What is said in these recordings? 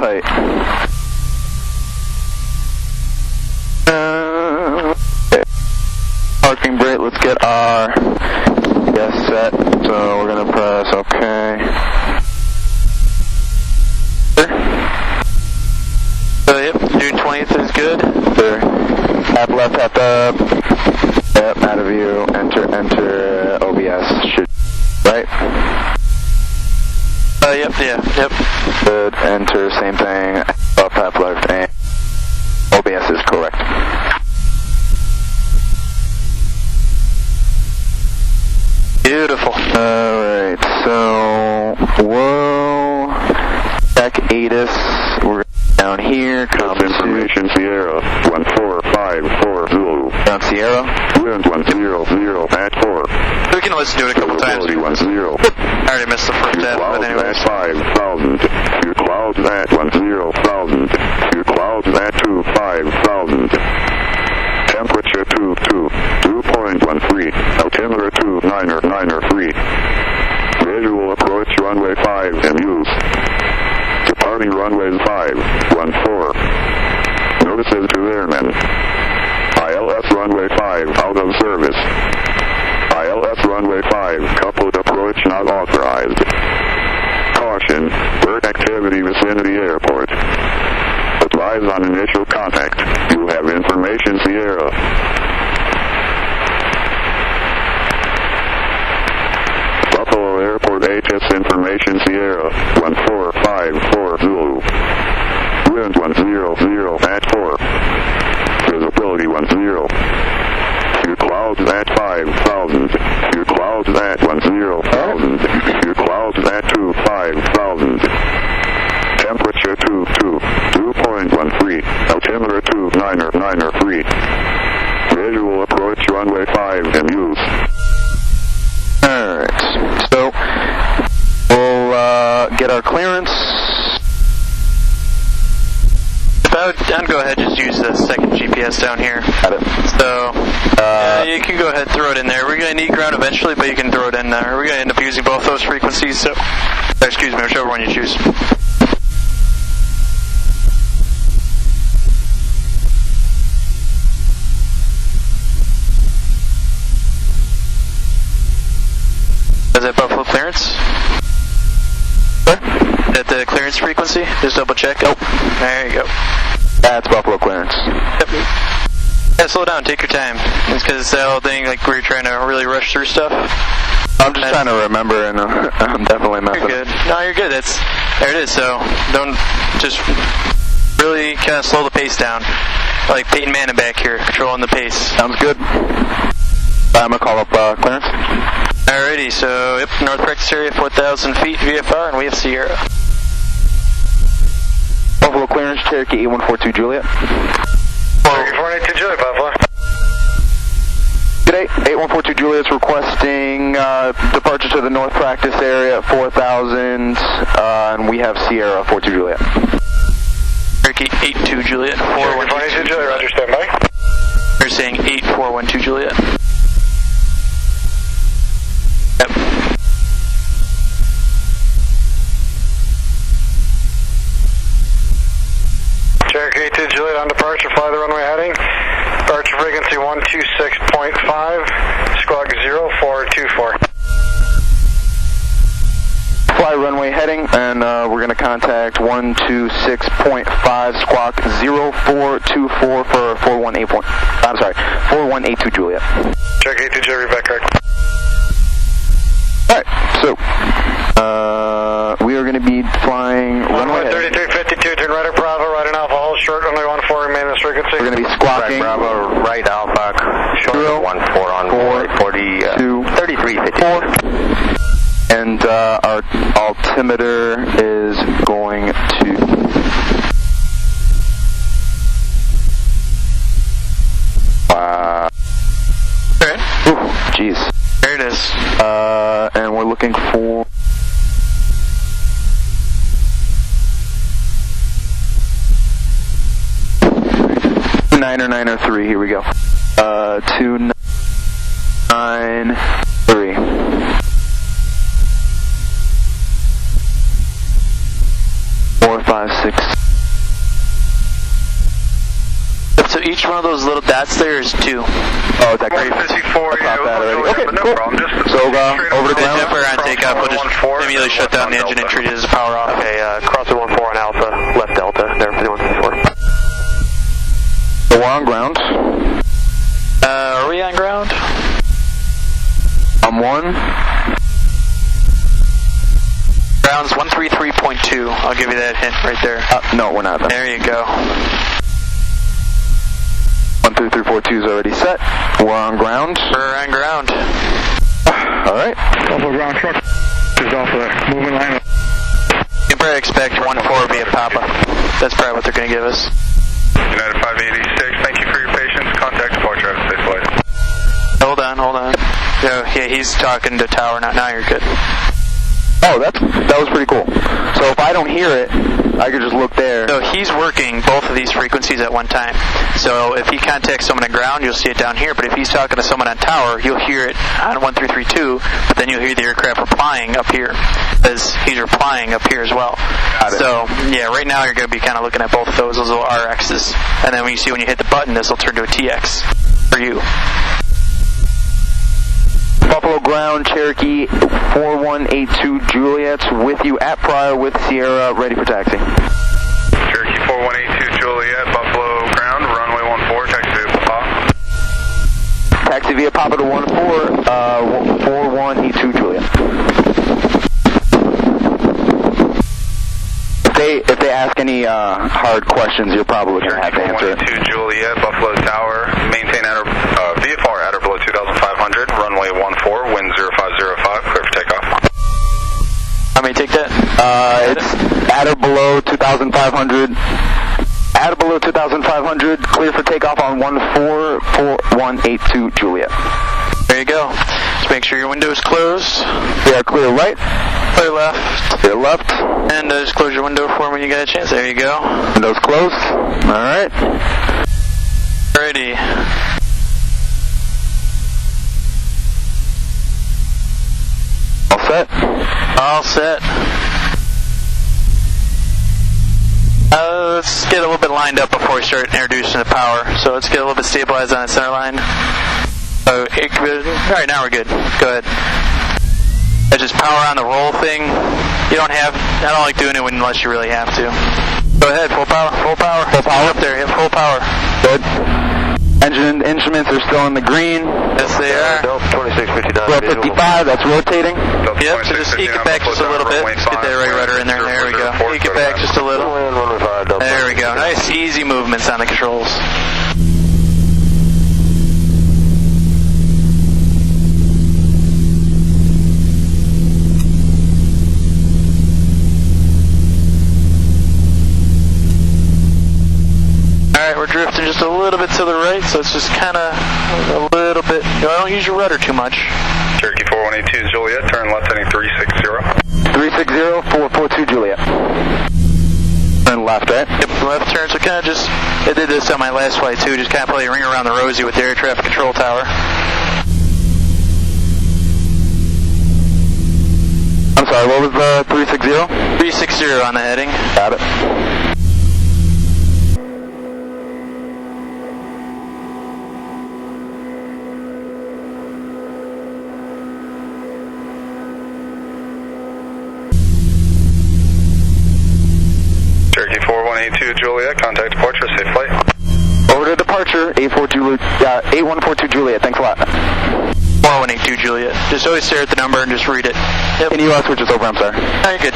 tight. Okay. Parking brake, let's get our GPS set. So we're going to press OK. So yep, June 20th is good. Sure. Tap left, tap up. Yep, out of view. Enter OBS. Should, right? Yep. Good. Enter, same thing. Up, tap left, and OBS is correct. Beautiful. Alright, so we'll check ATIS. We're down here. Information Sierra 1454 Zulu. Down Sierra. Wind 100 at 4. We can listen to it a couple times. Visibility 10. I already missed the first half, but Clouds anyways. at 5,000. Your clouds at 10,000. Your clouds at 25,000. Temperature 2.13. Altimeter 293. Visual approach runway 5 in use. Departing runway 514. Notices to airmen. ILS runway 5 out of service. ILS runway 5 coupled approach not authorized. Caution, bird activity vicinity airport. Advise on initial contact. You have information Sierra. Buffalo Airport ATIS information Sierra 1454 Zulu. Wind 100 at 4. Visibility 10. Your clouds at 5,000. Your clouds at 10,000. Your clouds at 25,000. Temperature 2.13. Altimeter 293. Visual approach runway 5 in use. Alright, so we'll get our clearance. I'd go ahead, just use the second GPS down here. Got it. So, you can go ahead, throw it in there. We're going to need ground eventually, but you can throw it in there. We're going to end up using both those frequencies, so, excuse me, whichever one you choose. Is that Buffalo clearance? What? At the clearance frequency? Just double check. Oh, there you go. That's Buffalo clearance. Yep. Yeah, slow down. Take your time. It's because it's that whole thing, like we're trying to really rush through stuff. I'm just trying to remember, and I'm definitely messing up. You're good. No, you're good. There it is. So don't just really kind of slow the pace down. Like Peyton Manning back here, controlling the pace. Sounds good. I'm going to call up clearance. Alrighty, so yep, north practice area, 4,000 feet VFR, and we have Sierra. Buffalo clearance, Cherokee 8142 Juliet. Cherokee 482 Juliet, Buffalo. Good day, 8142 Juliet's requesting departure to the north practice area at 4,000, and we have Sierra 42 Juliet. Cherokee 82 Juliet, 412 Juliet, roger, stand by. You're saying 8412 Juliet. Yep. Cherokee 2 Juliet on departure, fly the runway heading. Departure frequency 126.5, squawk 0424. Fly runway heading, and we're going to contact 126.5, squawk 0424 for 4184. I'm sorry, 4182 Juliet. Cherokee 2 Juliet, back correct. Alright, so we are going to be flying runway 3352, turn right at Bravo, right and Alpha, hold short, runway 14, remain this frequency. We're going to be squawking. Right, Bravo, right Alpha, short 14 on 3354. And our altimeter is going to... Alright. Jeez. There it is. And we're looking for... Nine or 3, here we go. 293. 4, 5, 6. one of those little dots there is 2. Oh, is that great? 54, yeah, Okay, but no cool. problem. Just So, over to ground. If we're on takeoff, we'll just immediately shut down the engine and treat it as a power off. Okay, crossing 14 on Alpha, left Delta, there for the 154. So we're on ground. Are we on ground? I'm 1. Ground's 133.2. I'll give you that hint right there. No, we're not. There you go. 13342 is already set. We're on ground. We're on ground. All right. Alpha ground truck is off of the moving line. You can probably expect 1-4 via Papa. That's probably what they're going to give us. United 586, thank you for your patience. Contact departure. Have a safe flight. Hold on. Yeah, he's talking to tower. Now you're good. Oh, that was pretty cool. So if I don't hear it, I could just look there. So he's working both of these frequencies at one time. So if he contacts someone on ground, you'll see it down here. But if he's talking to someone on tower, you'll hear it on 1332. But then you'll hear the aircraft replying up here, because he's replying up here as well. So yeah, right now you're going to be kind of looking at both of those little RXs, and then when you hit the button, this will turn to a TX for you. Buffalo ground, Cherokee 4182 Juliet's with you at Pryor with Sierra, ready for taxi. Cherokee 4182 Juliet, Buffalo ground, runway 14, taxi via Papa. Taxi via Papa to 14, 4182 Juliet. If they ask any hard questions, you're probably going to have to answer it. 42 Juliet, Buffalo Tower, maintain VFR at or below 2,500, runway 14, wind 0505, clear for takeoff. How many take that? It's at or below 2,500. At or below 2,500, clear for takeoff on 144182 Juliet. There you go. Just make sure your window is closed. They are clear right. Clear left. Clear left. And just close your window for me when you get a chance. There you go. Windows closed. All right. Ready. All set? All set. Let's get a little bit lined up before we start introducing the power. So let's get a little bit stabilized on the center line. All right, now we're good. Go ahead. That's just power on the roll thing. I don't like doing it unless you really have to. Go ahead, full power. Full power up there. Hit full power. Good. Engine instruments are still in the green. Yes, they are. 2659. Well, 55, that's rotating. Yep, so just eke it back just a little bit. Just get that right rudder in there. There we go. Eke it back just a little. There we go. Nice, easy movements on the controls. Alright, we're drifting just a little bit to the right, so it's just kind of a little bit. Don't use your rudder too much. Cherokee 4182 Juliet, turn left heading 360. 360, 442 Juliet. Turn left, right? Yep, left turn, so kind of just, I did this on my last flight too, just kind of play a ring around the rosy with the air traffic control tower. I'm sorry, what was the 360? 360 on the heading. Got it. Cherokee 4182 Juliet, contact departure, safe flight. Over to departure, 8142 Juliet, thanks a lot. 4182 Juliet. Just always stare at the number and just read it. Yep. Can you switch us over, I'm sorry. No, you're good.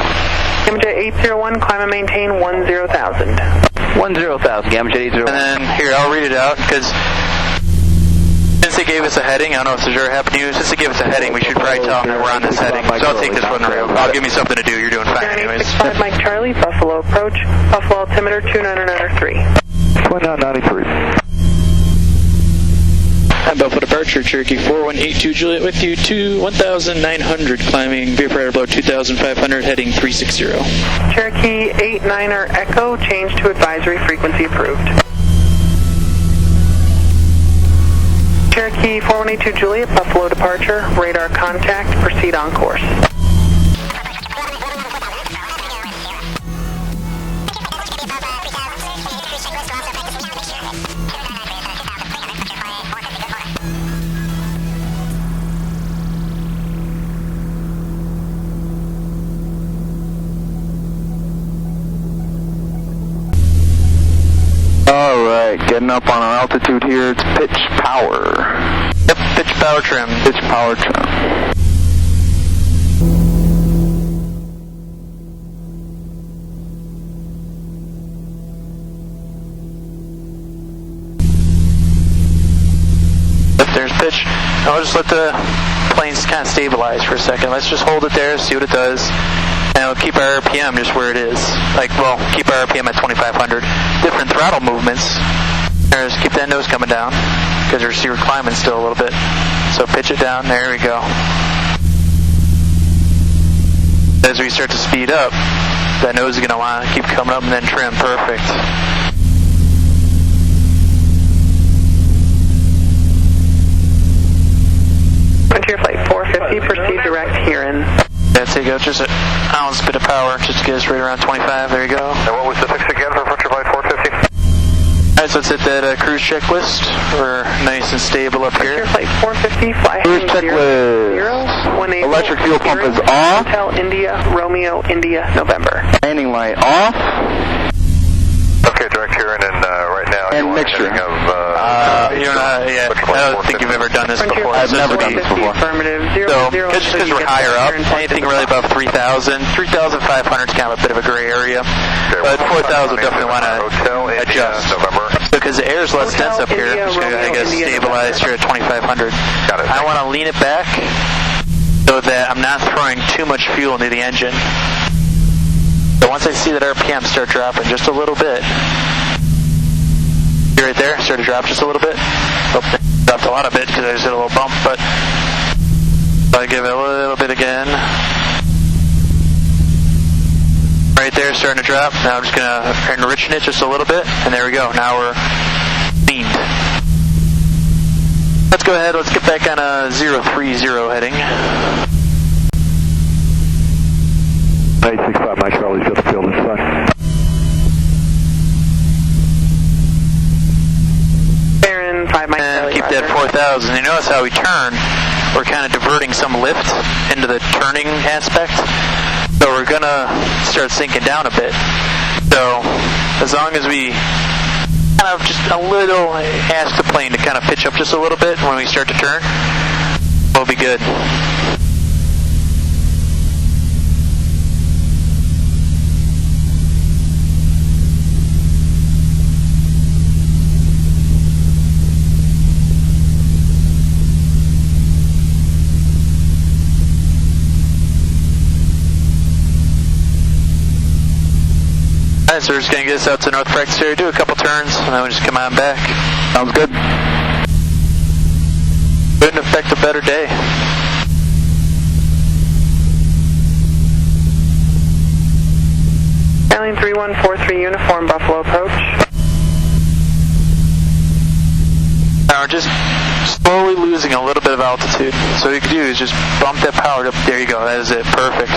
Gammajet 801, climb and maintain 10,000. 10,000, Gammajet 801. And then, here, I'll read it out, because since they gave us a heading, I don't know if this ever happened to you, since they gave us a heading, we should probably tell them that we're on this heading. So I'll take this one, I'll give me something to do, you're doing fine anyways. 965 Mike Charlie, Buffalo approach, Buffalo altimeter 2993. 2993. I'm Buffalo departure, Cherokee 4182 Juliet with you to 1,900, climbing VFR below 2,500, heading 360. Cherokee 89er Echo, change to advisory frequency approved. Cherokee 4182 Juliet, Buffalo departure, radar contact, proceed on course. Alright, getting up on our altitude here. It's pitch power. Yep, pitch power trim. Pitch power trim. There's pitch. I'll just let the planes kind of stabilize for a second. Let's just hold it there, see what it does. And we'll keep our RPM just where it is. Keep our RPM at 2,500. Different throttle movements. Just keep that nose coming down because we're climbing still a little bit. So pitch it down. There we go. As we start to speed up, that nose is going to want to keep coming up and then trim. Perfect. Frontier Flight 450, proceed direct here in. That's it, go. Just an ounce bit of power just to get us right around 25. There you go. And what was the fix again for Frontier Flight 450? Alright, so let's hit that cruise checklist. We're nice and stable up here. Frontier Flight 450, fly Cruise heading checklist. Electric fuel pump is off. Hotel India, Romeo, India, November. Landing light off. Okay, direct here and then right now. And mixture. I don't think you've ever done this before. I've never done this before. Affirmative. So, just because we're higher up, anything really above 3,000, 3,500 is kind of a bit of a gray area. But 4,000 definitely want to adjust. Because the air is less dense up here, I'm just going to get stabilized here at 2,500. I want to lean it back so that I'm not throwing too much fuel into the engine. So once I see that RPM start dropping just a little bit, right there, start to drop just a little bit. Oh, dropped a lot of it because I just hit a little bump, but I'll give it a little bit again. Right there, starting to drop. Now I'm just going to enrichen it just a little bit, and there we go. Now we're leaned. Let's go ahead, let's get back on a 030 heading. 865 Mike Charlie's got the field this side. And keep that 4,000. You notice how we turn, we're kind of diverting some lift into the turning aspect. So we're going to start sinking down a bit. So as long as we kind of just a little ask the plane to kind of pitch up just a little bit when we start to turn, we'll be good. Alright, so we're just going to get us out to North Practice area, do a couple turns, and then we'll just come on back. Sounds good. Couldn't affect a better day. Airline 3143 Uniform, Buffalo approach. Now we're just slowly losing a little bit of altitude. So what you can do is just bump that power up. There you go, that is it, perfect.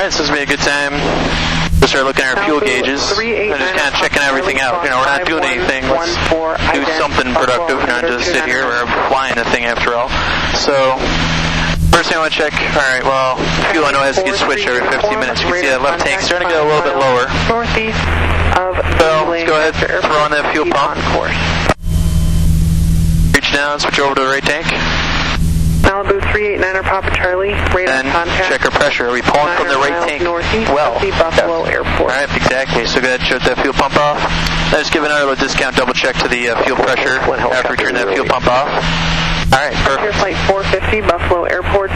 Alright, so this will be a good time to start looking at our fuel gauges and just kind of checking everything out. You know, we're not doing anything. Let's do something productive, not just sit here. We're flying the thing after all. So, first thing I want to check, alright, well, fuel I know has to get switched every 15 minutes. You can see that left tank starting to get a little bit lower. Northeast of So, let's go ahead and throw on that fuel pump. Reach down, switch over to the right tank. Malibu 389er Papa Charlie, radar And contact. check our pressure. Are we pulling from the right tank? Northeast Well, of the Buffalo Airport. Alright, exactly. So go ahead and shut that fuel pump off. Now just give another little discount double check to the fuel pressure after we turn that fuel pump off. Alright, Frontier perfect. Flight 450, Buffalo Airport.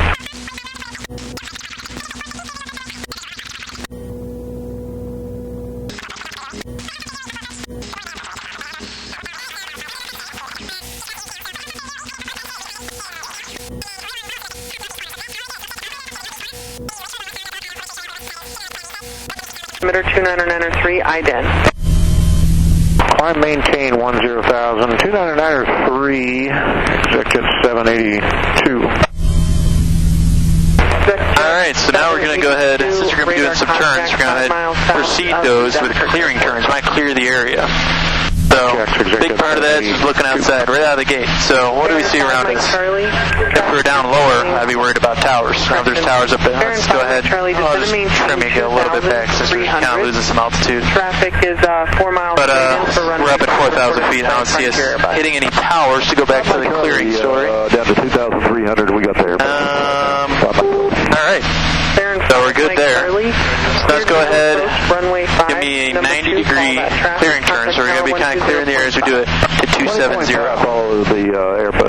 Emitter 29903, IDEN. climb maintain 10,000, 299 executive 782. Alright, so now we're going to go ahead, since we're going to be doing some turns, we're going to proceed those with clearing turns. Might clear the area. So, big part of that is just looking outside, right out of the gate. So, what do we see around us? If we were down lower, I'd be worried about towers. Now, if there's towers up there, let's go ahead. I'll just trim you a little bit back since we're kind of losing some altitude. Traffic is 4 miles. But we're up at 4,000 feet. I don't see us hitting any towers to go back to the clearing story. Down to 2,300, we got there. Alright. So we're good there. So let's go ahead, give me a 90-degree clearing turn. So we're going to be kind of clearing the air as we do it to 270. So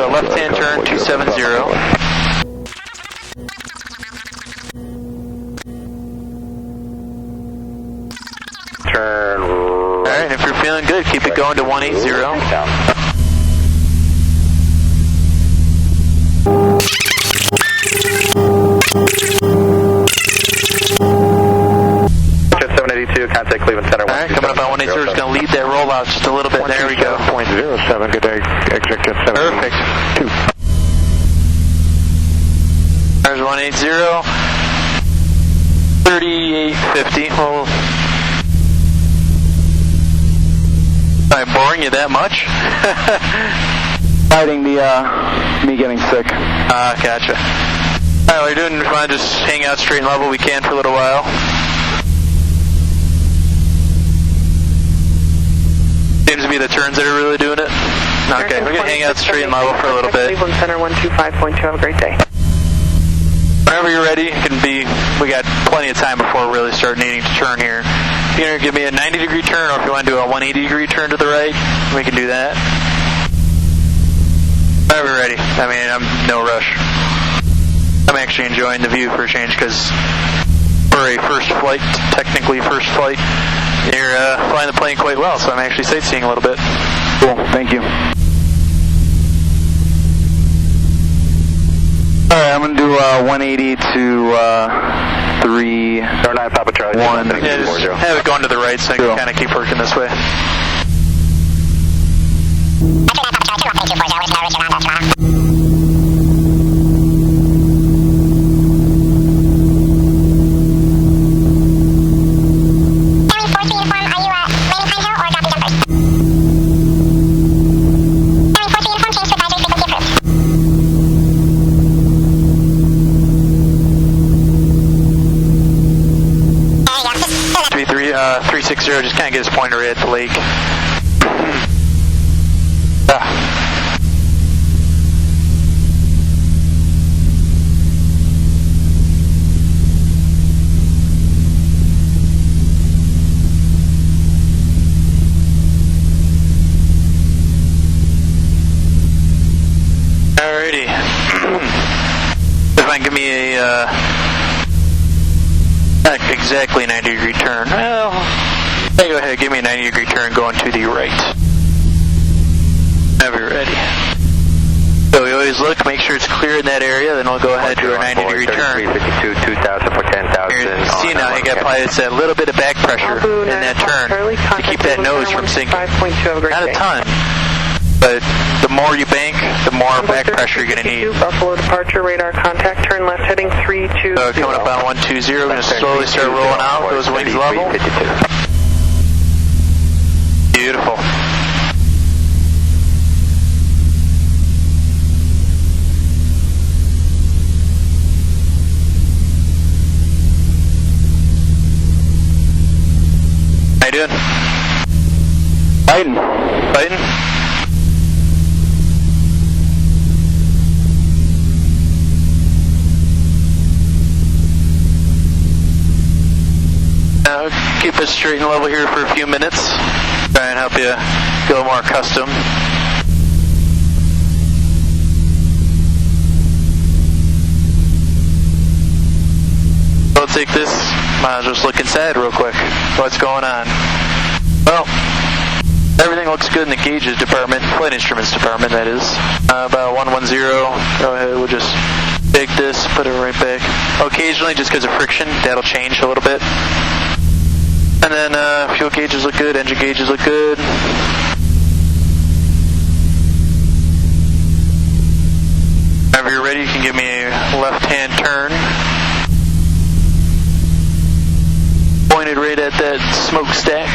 left-hand turn, 270. Turn. Alright, if you're feeling good, keep it going to 180. Contact Cleveland Center. Alright, coming up on 180, just going to lead that rollout just a little bit. There we go. 0.07, good day, executive 7. Perfect. 2. There's 180. 3850. Well, am I boring you that much? Fighting the, me getting sick. Gotcha. Alright, what you're doing, if you want to just hang out straight and level, we can for a little while. Seems to be the turns that are really doing it. Okay, we're going to hang out straight and level for a little bit. Cleveland Center 125.2. Have a great day. Whenever you're ready, it can be. We got plenty of time before we really start needing to turn here. You can either give me a 90-degree turn, or if you want to do a 180-degree turn to the right, we can do that. Whenever you're ready. I mean, I'm no rush. I'm actually enjoying the view for a change because for a first flight, technically first flight, you're flying the plane quite well, so I'm actually sightseeing a little bit. Cool, thank you. Alright, I'm going to do 180 to 3... 9 Papa Charlie. 1. Yeah, just have it going to the right so I can kind of keep working this way. Just kind of get his pointer right at the lake. Alrighty. If I can give me a not exactly 90-degree turn. Well, hey, go ahead, give me a 90-degree turn going to the right. Whenever you're ready. So we always look, make sure it's clear in that area, then we'll go ahead and do our 90-degree turn. 352, 2,000 for 10,000. See now, you got probably it's that little bit of back pressure in that turn to keep that nose from sinking. Not a ton, but the more you bank, the more back pressure you're going to need. Buffalo departure, radar contact, turn left heading 320. So coming up on 120, we're going to slowly start rolling out, those wings level. Beautiful. How you doing? Fighting. Fighting? Keep us straight and level here for a few minutes. Try and help you feel more accustomed. We'll take this. Might as well just look inside real quick. What's going on? Well, everything looks good in the gauges department, flight instruments department, that is. About 110. Go ahead, we'll just take this, put it right back. Occasionally, just because of friction, that'll change a little bit. And then fuel gauges look good, engine gauges look good. and turn. Pointed right at that smokestack.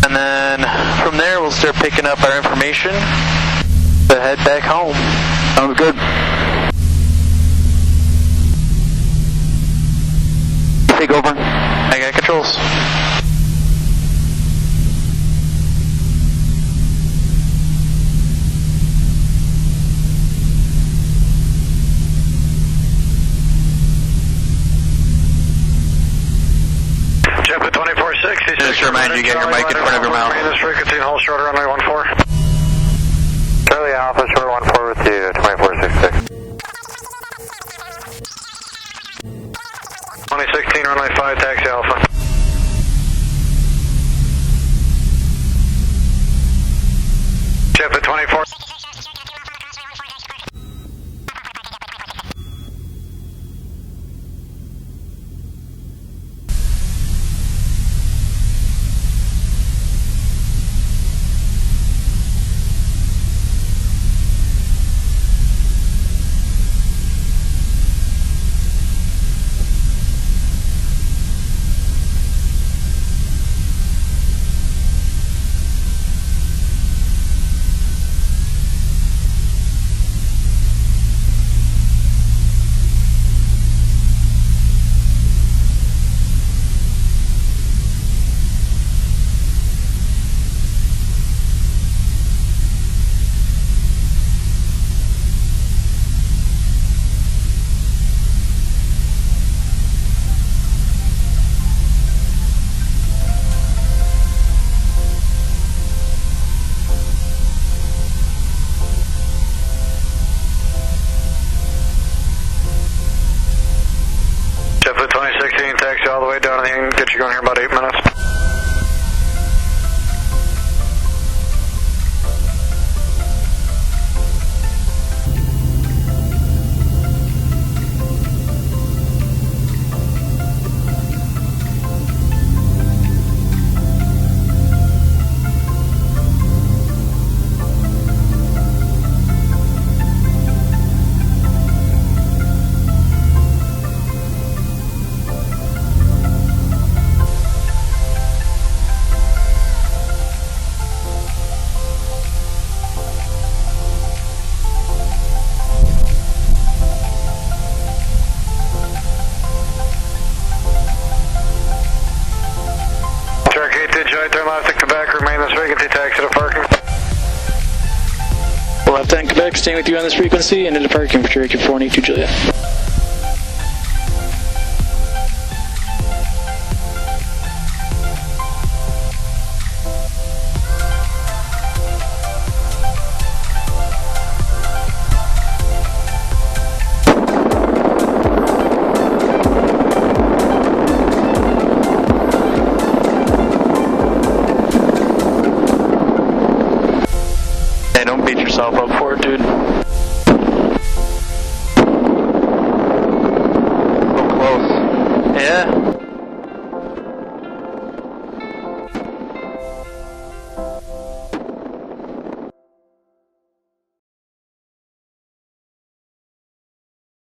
And then from there we'll start picking up our information to head back home. Sounds good. Take over. I got controls. JetBlue 2460. Just to remind you, get your mic in front of your mouth. Remain this frequency and hold shorter runway 14. Charlie Alpha, short 14 with you, 2466. 2016 runway 5, taxi Alpha. JetBlue 24. JetBlue 2016, taxi all the way down to the end, get you going here in about 8 minutes. Turn left to Quebec, remain this frequency, taxi to parking. Left on Quebec, staying with you on this frequency, and into parking for Cherokee 482 Juliet.